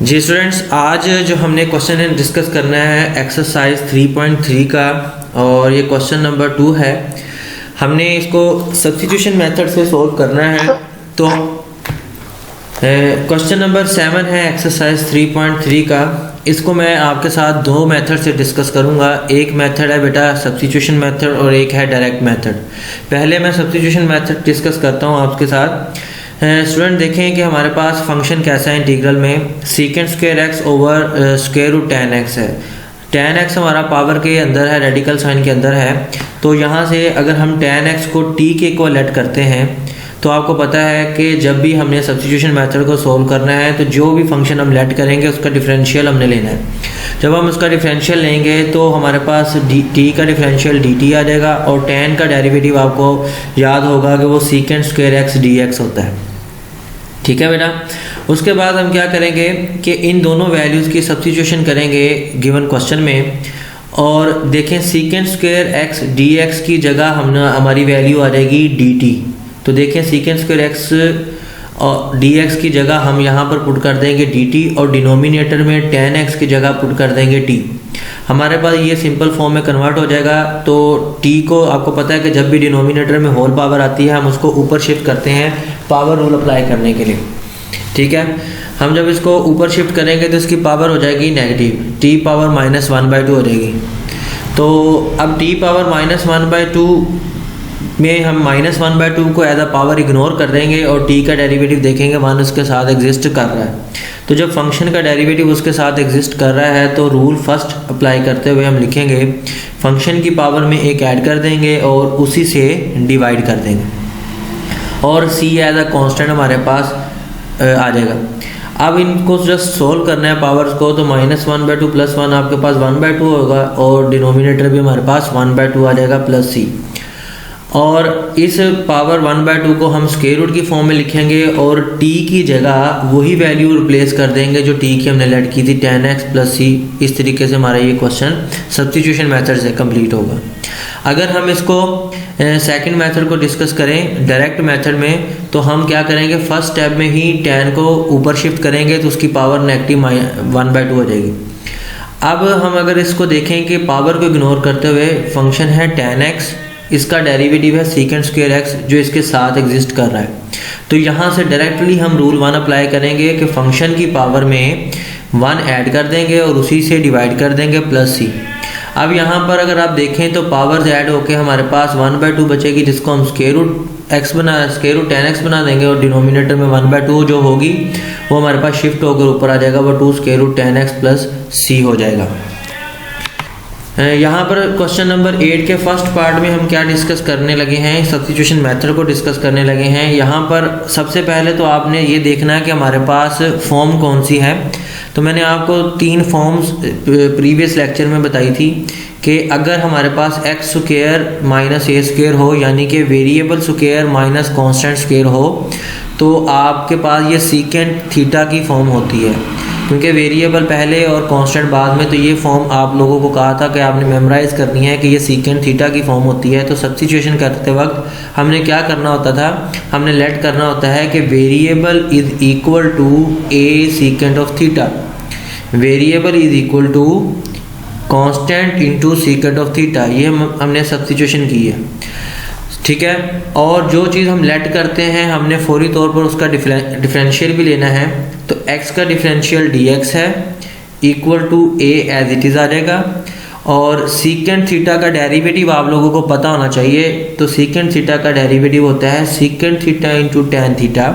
जी students, आज जो हमने क्वेश्चन डिस्कस करना है एक्सरसाइज 3.3 का, और ये क्वेश्चन नंबर 2 है। हमने इसको सब्स्टिट्यूशन मेथड से सॉल्व करना है। तो क्वेश्चन नंबर 7 है एक्सरसाइज 3.3 का। इसको मैं आपके साथ दो मेथड से डिस्कस करूंगा। एक मेथड है बेटा सब्स्टिट्यूशन मेथड और एक है डायरेक्ट मेथड। पहले मैं सब्स्टिट्यूशन मेथड डिस्कस करता हूं आपके साथ। स्टूडेंट देखें कि हमारे पास फंक्शन कैसा है इंटीग्रल में, secant square X over square root tan x है। tan x हमारा पावर के अंदर है, रेडिकल साइन के अंदर है। तो यहाँ से अगर हम tan x को t के इक्वल करते हैं तो आपको पता है कि जब भी हमने सब्स्टिट्यूशन मेथड को सोल्व करना है तो जो भी फंक्शन हम लेट करेंगे उसका डिफरेंशियल हमने लेना है। जब हम उसका डिफरेंशियल लेंगे तो हमारे पास t का डिफरेंशियल dt आ जाएगा, और tan का डेरिवेटिव आपको याद होगा कि वो सीकेंट स्क्वायर एक्स dx होता है। ठीक है बेटा। उसके बाद हम क्या करेंगे कि इन दोनों वैल्यूज़ की सब्स्टिट्यूशन करेंगे गिवन क्वेश्चन में, और देखें सीकेंट स्क्वायर एक्स dx की जगह हमारी वैल्यू आ जाएगी dt। तो देखें सीकेंट स्क्वायर एक्स और dx की जगह हम यहाँ पर पुट कर देंगे dt, और डिनोमिनेटर में tan x की जगह पुट कर देंगे t। हमारे पास ये सिंपल फॉर्म में कन्वर्ट हो जाएगा। तो t को आपको पता है कि जब भी डिनोमिनेटर में होल पावर आती है हम उसको ऊपर शिफ्ट करते हैं पावर रूल अप्लाई करने के लिए। ठीक है, हम जब इसको ऊपर शिफ्ट करेंगे तो इसकी पावर हो जाएगी नेगेटिव, t पावर -1/2 हो जाएगी। तो अब t पावर -1/2 में हम -1/2 को एज अ पावर इग्नोर कर देंगे, और t का डेरिवेटिव देखेंगे 1 उसके साथ एग्जिस्ट कर रहा है। तो जब फंक्शन का डेरिवेटिव उसके साथ एग्जिस्ट कर रहा है तो रूल फर्स्ट अप्लाई करते हुए हम लिखेंगे फंक्शन की पावर में एक ऐड कर देंगे और उसी से डिवाइड कर देंगे, और c एज अ कांस्टेंट हमारे पास आ जाएगा। अब इनको जस्ट सोल्व करना है पावर्स को, तो -1/2 + 1 आपके पास 1/2 होगा, और डिनोमिनेटर भी हमारे पास 1/2 आ जाएगा प्लस c। और इस पावर 1/2 को हम स्क्वायर रूट की फॉर्म में लिखेंगे, और t की जगह वही वैल्यू रिप्लेस कर देंगे जो t की हमने लेट की थी, tan x + c। इस तरीके से हमारा ये क्वेश्चन सब्स्टिट्यूशन मेथड से कंप्लीट होगा। अगर हम इसको सेकंड मेथड को डिस्कस करें डायरेक्ट मेथड में, तो हम क्या करेंगे फर्स्ट स्टेप में ही tan को ऊपर शिफ्ट करेंगे तो उसकी पावर नेगेटिव 1/2 हो जाएगी। अब हम अगर इसको देखें कि पावर को इग्नोर करते हुए फंक्शन है tan x, इसका डेरिवेटिव है सीकेंट स्क्वायर एक्स जो इसके साथ एग्जिस्ट कर रहा है। तो यहाँ से डायरेक्टली हम रूल 1 अप्लाई करेंगे कि फंक्शन की पावर में 1 ऐड कर देंगे और उसी से डिवाइड कर देंगे प्लस c। अब यहाँ पर अगर आप देखें तो पावर्स ऐड होके हमारे पास 1/2 बचेगी, जिसको हम स्क्वायर रूट tan x बना देंगे, और डिनोमिनेटर में 1/2 जो होगी वो हमारे पास शिफ्ट होकर ऊपर आ जाएगा, वो 2 square root tan x plus c हो जाएगा। यहाँ पर क्वेश्चन नंबर 8 के फर्स्ट पार्ट में हम क्या डिस्कस करने लगे हैं, सब्स्टिट्यूशन मेथड को डिस्कस करने लगे हैं। यहाँ पर सबसे पहले तो आपने ये देखना है कि हमारे पास फॉर्म कौन सी है। तो मैंने आपको 3 फॉर्म्स प्रीवियस लेक्चर में बताई थी कि अगर हमारे पास x square minus a square हो, यानी कि variable square minus constant square हो, तो आपके पास ये सीकेंट थीटा की फॉर्म होती है, क्योंकि वेरिएबल पहले और कांस्टेंट बाद में। तो ये फॉर्म आप लोगों को कहा था कि आपने मेमोराइज करनी है कि ये सीकेंट थीटा की फॉर्म होती है। तो सब्स्टिट्यूशन करते वक्त हमने क्या करना होता था, हमने लेट करना होता है कि variable is equal to a secant of theta, variable is equal to constant into secant of theta. ये हमने सब्स्टिट्यूशन की है। ठीक है, और जो चीज़ हम लेट करते हैं हमने फौरी तौर पर उसका डिफरेंशियल भी लेना है। तो x का डिफरेंशियल dx है equal to a as it is आ जाएगा, और सीकेंट थीटा का डेरिवेटिव आप लोगों को पता होना चाहिए। तो सीकेंट थीटा का डेरिवेटिव होता है secant theta into tan theta,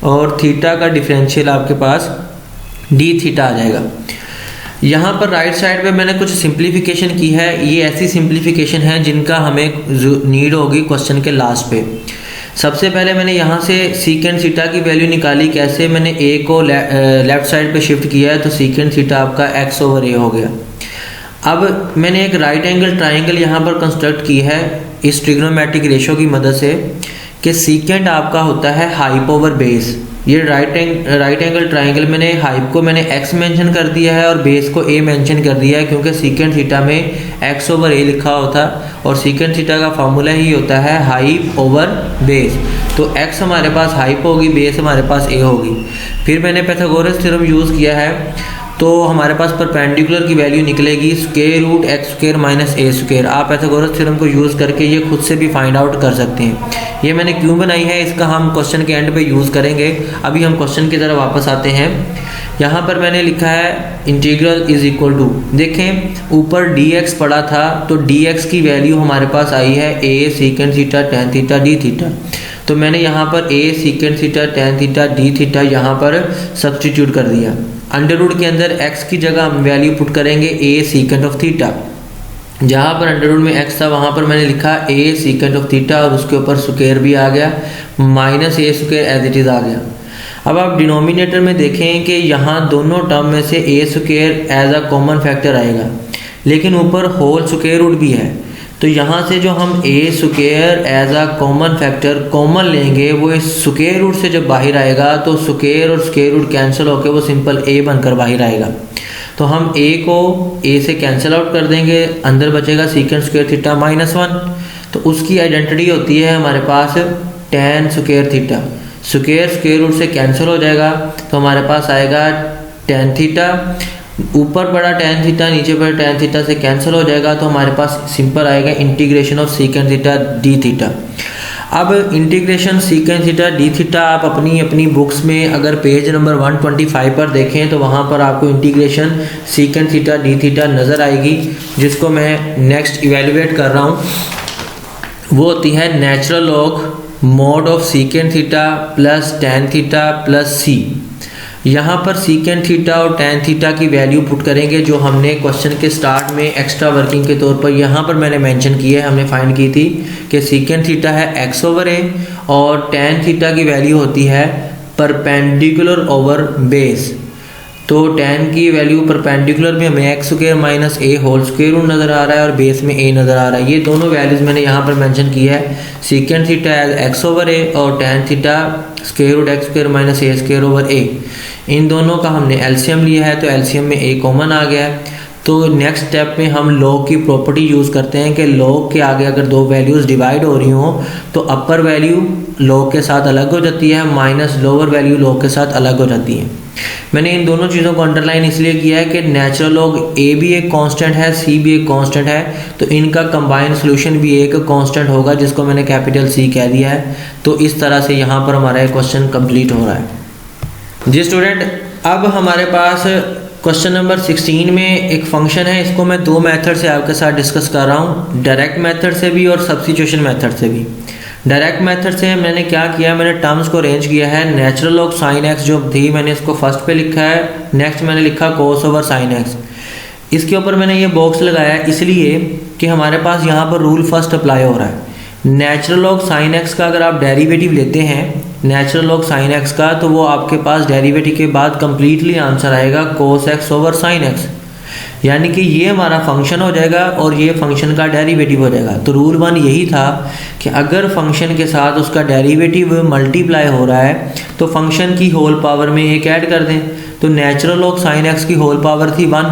और थीटा का डिफरेंशियल आपके पास d थीटा आ जाएगा। यहाँ पर राइट साइड पे मैंने कुछ सिंप्लीफिकेशन की है। ये ऐसी सिंप्लीफिकेशन है जिनका हमें नीड होगी क्वेश्चन के लास्ट पे। सबसे पहले मैंने यहाँ से सीकेंट थीटा की वैल्यू निकाली। कैसे, मैंने a को लेफ्ट साइड पे शिफ्ट किया है, तो सीकेंट थीटा आपका x ओवर a हो गया। अब मैंने एक राइट एंगल ट्राइंगल यहाँ पर कंस्ट्रक्ट की है इस ट्रिग्नोमेट्रिक रेशो की मदद से, कि सीकेंट आपका होता है हाइप ओवर बेस। ये राइट एंगल ट्राइंगल मैंने हाइप को मैंने x मेंशन कर दिया है और बेस को a मेंशन कर दिया है, क्योंकि सीकेंट थीटा में x ओवर a लिखा होता और सीकेंट थीटा का फार्मूला ही होता है हाइप ओवर बेस। तो x हमारे पास हाइप होगी, बेस हमारे पास a होगी। फिर मैंने पाइथागोरस थ्योरम यूज़ किया है, तो हमारे पास परपेंडिकुलर की वैल्यू निकलेगी square root X square minus A square. आप पाइथागोरस थ्योरम को यूज़ करके ये खुद से भी फाइंड आउट कर सकते हैं। ये मैंने क्यों बनाई है इसका हम क्वेश्चन के एंड पे यूज़ करेंगे। अभी हम क्वेश्चन की तरफ वापस आते हैं। यहाँ पर मैंने लिखा है इंटीग्रल इज इक्वल टू, देखें ऊपर dx पड़ा था तो dx की वैल्यू हमारे पास आई है a secant theta tan theta d theta. तो मैंने यहाँ पर a secant theta tan theta d theta यहाँ पर सब्स्टिट्यूट कर दिया। अंडर रूट के अंदर x की जगह हम वैल्यू पुट करेंगे a सीकेंट ऑफ थीटा। जहाँ पर अंडर रूट में x था वहाँ पर मैंने लिखा a सीकेंट ऑफ थीटा और उसके ऊपर स्क्वायर भी आ गया, minus a square as it is आ गया। अब आप डिनोमिनेटर में देखें कि यहाँ दोनों टर्म में से a square as a common factor आएगा, लेकिन ऊपर होल स्क्वायर रूट भी है। तो यहाँ से जो हम a square as a common factor common लेंगे वो इस स्क्वायर रूट से जब बाहर आएगा तो स्क्वायर और स्क्वायर रूट कैंसिल होकर वो सिंपल a बनकर बाहर आएगा। तो हम a को a से कैंसिल आउट कर देंगे, अंदर बचेगा सीकेंट स्क्वायर थीटा -1। तो उसकी आइडेंटिटी होती है हमारे पास tan square theta. Square square root से कैंसिल हो जाएगा तो हमारे पास आएगा tan थीटा, ऊपर पड़ा tan थीटा नीचे पड़ा tan थीटा से कैंसिल हो जाएगा तो हमारे पास सिंपल आएगा integration of secant theta d theta. अब integration secant theta d theta आप अपनी बुक्स में अगर पेज नंबर 125 पर देखें तो वहाँ पर आपको integration secant theta d theta नज़र आएगी, जिसको मैं नेक्स्ट इवेलुएट कर रहा हूँ। वो होती है natural log mod of secant theta plus tan theta plus c। यहाँ पर सीकेंट थीटा और tan थीटा की वैल्यू पुट करेंगे जो हमने क्वेश्चन के स्टार्ट में एक्स्ट्रा वर्किंग के तौर पर यहाँ पर मैंने मेंशन की है। हमने फाइंड की थी कि सीकेंट थीटा है x ओवर a और tan थीटा की वैल्यू होती है परपेंडिकुलर ओवर बेस। तो tan की वैल्यू परपेंडिकुलर में हमें x square minus a whole square नज़र आ रहा है और बेस में a नज़र आ रहा है। ये दोनों वैल्यूज़ मैंने यहाँ पर मेंशन की है, secant theta as x over a और tan theta square root x square minus a square over a। इन दोनों का हमने एलसीएम लिया है तो एलसीएम में a कॉमन आ गया है। तो नेक्स्ट स्टेप में हम लॉग की प्रॉपर्टी यूज़ करते हैं कि लॉग के आगे अगर दो वैल्यूज़ डिवाइड हो रही हों तो अपर वैल्यू लॉग के साथ अलग हो जाती है, माइनस लोअर वैल्यू लॉग के साथ अलग हो जाती है। मैंने इन दोनों चीज़ों को अंडरलाइन इसलिए किया है कि नेचुरल लॉग a भी एक कांस्टेंट है, c भी एक कांस्टेंट है, तो इनका कंबाइंड सॉल्यूशन भी एक कांस्टेंट होगा जिसको मैंने कैपिटल C कह दिया है। तो इस तरह से यहाँ पर हमारा एक क्वेश्चन कंप्लीट हो रहा है। जी स्टूडेंट, अब हमारे पास क्वेश्चन नंबर 16 में एक फंक्शन है, इसको मैं दो मेथड से आपके साथ डिस्कस कर रहा हूँ, डायरेक्ट मेथड से भी और सब्स्टिट्यूशन मेथड से भी। डायरेक्ट मेथड से मैंने क्या किया, मैंने टर्म्स को अरेंज किया है। नेचुरल लॉग साइन एक्स जो थी मैंने इसको फर्स्ट पे लिखा है, नेक्स्ट मैंने लिखा कोस ओवर साइन एक्स। इसके ऊपर मैंने ये बॉक्स लगाया इसलिए कि हमारे पास यहाँ पर रूल फर्स्ट अप्लाई हो रहा है। नेचुरल लॉग साइन एक्स का अगर आप डेरिवेटिव लेते हैं नेचुरल लॉग साइन एक्स का, तो वो आपके पास डेरिवेटिव के बाद कंप्लीटली आंसर आएगा कोस एक्स ओवर साइन एक्स, यानी कि ये हमारा फंक्शन हो जाएगा और ये फंक्शन का डेरिवेटिव हो जाएगा। तो रूल 1 यही था कि अगर फंक्शन के साथ उसका डेरिवेटिव मल्टीप्लाई हो रहा है तो फंक्शन की होल पावर में एक ऐड कर दें। तो नेचुरल लॉग साइन एक्स की होल पावर थी 1,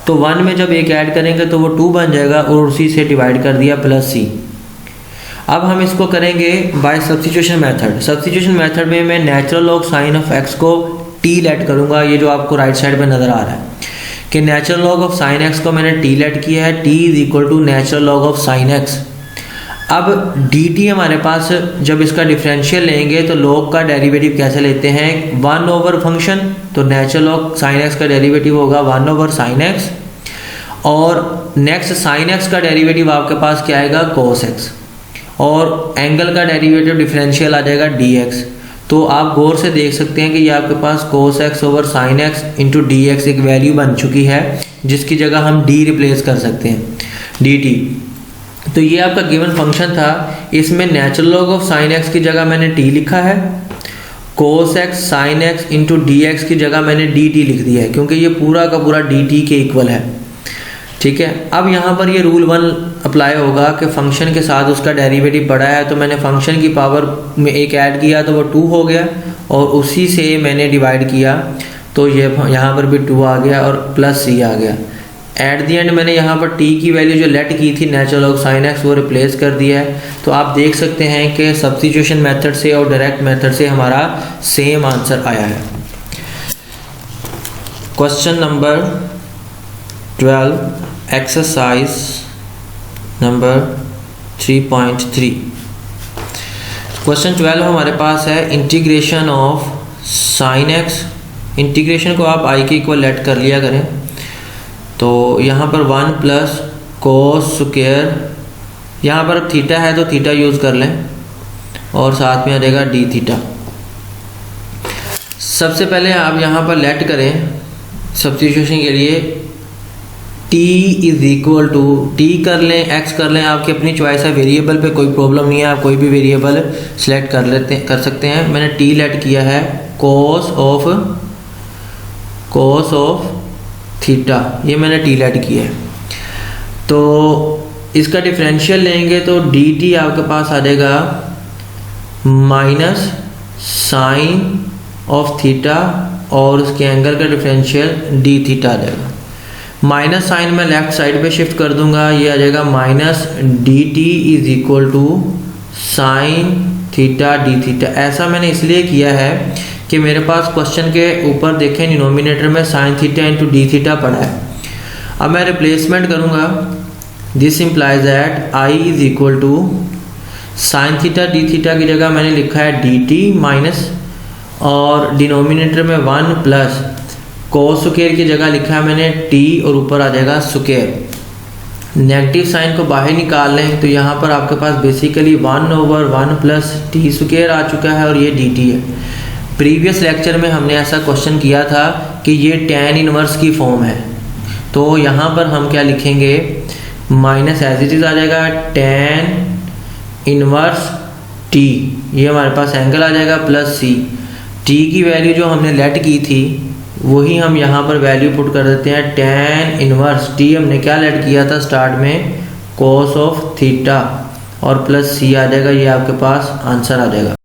तो 1 में जब एक ऐड करेंगे तो वो 2 बन जाएगा और उसी से डिवाइड कर दिया प्लस c। अब हम इसको करेंगे by substitution method. Substitution method में मैं natural log sine of X को t लेट करूँगा, ये जो आपको राइट साइड पे नज़र आ रहा है कि natural log of sine X को मैंने t लेट किया है, t is equal to natural log of sine X. अब dt हमारे पास जब इसका डिफरेंशियल लेंगे तो लॉग का डेरिवेटिव कैसे लेते हैं, 1 ओवर फंक्शन, तो नेचुरल लॉग साइन एक्स का डेरिवेटिव होगा 1 ओवर साइन एक्स, और नेक्स्ट साइन एक्स का डेरिवेटिव आपके पास क्या आएगा कोस एक्स, और एंगल का डेरिवेटिव डिफरेंशियल आ जाएगा dx। तो आप गौर से देख सकते हैं कि ये आपके पास cos X over sine X into D X एक वैल्यू बन चुकी है, जिसकी जगह हम d रिप्लेस कर सकते हैं dt। तो ये आपका गिवन फंक्शन था, इसमें natural log of sine x की जगह मैंने t लिखा है, cos x sign X into D x की जगह मैंने dt लिख दिया है, क्योंकि ये पूरा का पूरा dt के इक्वल है। ठीक है, अब यहाँ पर ये रूल 1 अप्लाई होगा कि फंक्शन के साथ उसका डेरिवेटिव पड़ा है, तो मैंने फंक्शन की पावर में एक ऐड किया तो वो 2 हो गया और उसी से मैंने डिवाइड किया, तो ये यहाँ पर भी 2 आ गया और प्लस सी आ गया। एट दी एंड मैंने यहाँ पर टी की वैल्यू जो लेट की थी नेचुरल लॉग साइन एक्स, वो रिप्लेस कर दिया है। तो आप देख सकते हैं कि सब्स्टिट्यूशन मेथड से और डायरेक्ट मेथड से हमारा सेम आंसर आया है। Question number 12, exercise number 3.3। Question 12 हमारे पास है integration of sine x. Integration को आप आई के इक्वल लेट कर लिया करें। तो यहाँ पर 1 प्लस कोस स्क्वायर, यहाँ पर थीटा है तो थीटा यूज़ कर लें और साथ में आ जाएगा डी थीटा। सबसे पहले आप यहाँ पर लेट करें सब्स्टिट्यूशन के लिए, t is equal to T कर लें, x कर लें, आपकी अपनी चॉइस है। वेरिएबल पे कोई प्रॉब्लम नहीं है, आप कोई भी वेरिएबल सेलेक्ट कर सकते हैं। मैंने t लेट किया है कोस ऑफ थीटा, ये मैंने टी लेट किया है। तो इसका डिफरेंशियल लेंगे तो डी टी आपके पास आ जाएगा माइनस साइन ऑफ थीटा और उसके एंगल का डिफरेंशियल डी थीटा आ जाएगा। माइनस साइन मैं लेफ्ट साइड पे शिफ्ट कर दूंगा, ये आ जाएगा minus D T is equal to sine theta D theta. ऐसा मैंने इसलिए किया है कि मेरे पास क्वेश्चन के ऊपर देखें डिनोमिनेटर में sine theta into D theta पड़ा है। अब मैं रिप्लेसमेंट करूँगा, this implies that I is equal to sine theta D theta की जगह मैंने लिखा है डी टी माइनस, और डिनोमिनेटर में 1 प्लस कोस स्क्वायर की जगह लिखा है मैंने टी और ऊपर आ जाएगा स्क्वायर। नेगेटिव साइन को बाहर निकाल लें तो यहाँ पर आपके पास बेसिकली 1/1 प्लस टी स्क्वायर आ चुका है और ये डी टी है। प्रीवियस लेक्चर में हमने ऐसा क्वेश्चन किया था कि ये tan इनवर्स की फॉर्म है, तो यहाँ पर हम क्या लिखेंगे, माइनस एज इट इज़ आ जाएगा tan इनवर्स t, ये हमारे पास एंगल आ जाएगा प्लस c। t की वैल्यू जो हमने लेट की थी वही हम यहाँ पर वैल्यू पुट कर देते हैं। tan इनवर्स t हमने क्या लेट किया था स्टार्ट में, कोस ऑफ थीटा और प्लस c आ जाएगा, ये आपके पास आंसर आ जाएगा।